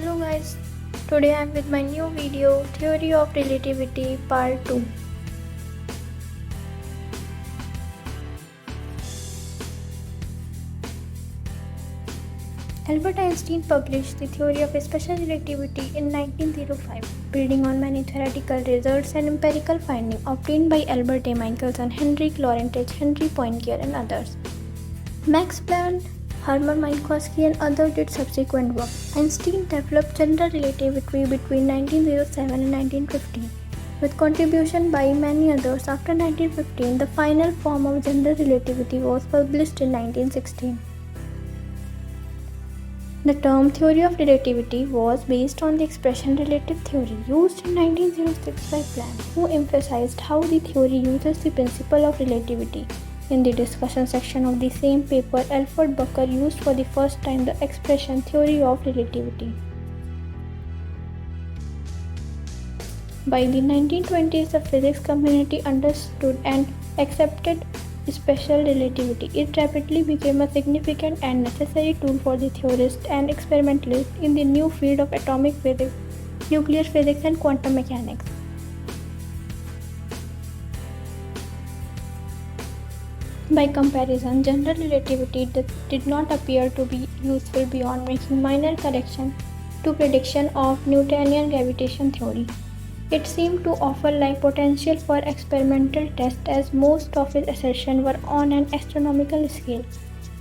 Hello guys, today I am with my new video Theory of Relativity Part 2. Albert Einstein published the theory of special relativity in 1905, building on many theoretical results and empirical findings obtained by Albert A. Michelson, Henryk Lorentz, Henry Poincare and others. Max Planck, Hermann Minkowski and others did subsequent work. Einstein developed general relativity between 1907 and 1915. With contribution by many others after 1915, the final form of general relativity was published in 1916. The term theory of relativity was based on the expression relative theory used in 1906 by Planck, who emphasized how the theory uses the principle of relativity. In the discussion section of the same paper, Alfred Bucker used for the first time the expression theory of relativity. By the 1920s, the physics community understood and accepted special relativity. It rapidly became a significant and necessary tool for the theorists and experimentalists in the new field of atomic physics, nuclear physics, and quantum mechanics. By comparison, general relativity did not appear to be useful beyond making minor corrections to prediction of Newtonian gravitation theory. It seemed to offer like potential for experimental tests as most of its assertions were on an astronomical scale.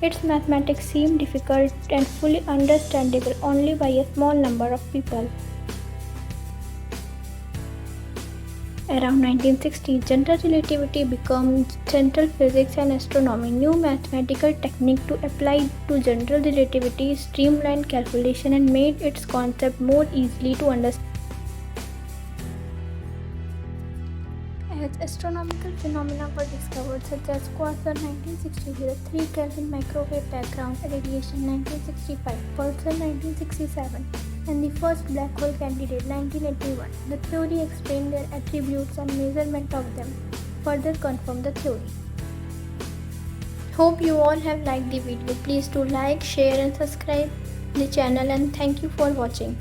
Its mathematics seemed difficult and fully understandable only by a small number of people. Around 1960, general relativity became central physics and astronomy. New mathematical technique to apply to general relativity streamlined calculation and made its concept more easily to understand. As astronomical phenomena were discovered, such as quasar 1960, 3 Kelvin microwave background radiation 1965, pulsar 1967, and the first black hole candidate 1981, the theory explained their attributes and measurement of them, further confirmed the theory. Hope you all have liked the video. Please do like, share and subscribe the channel, and thank you for watching.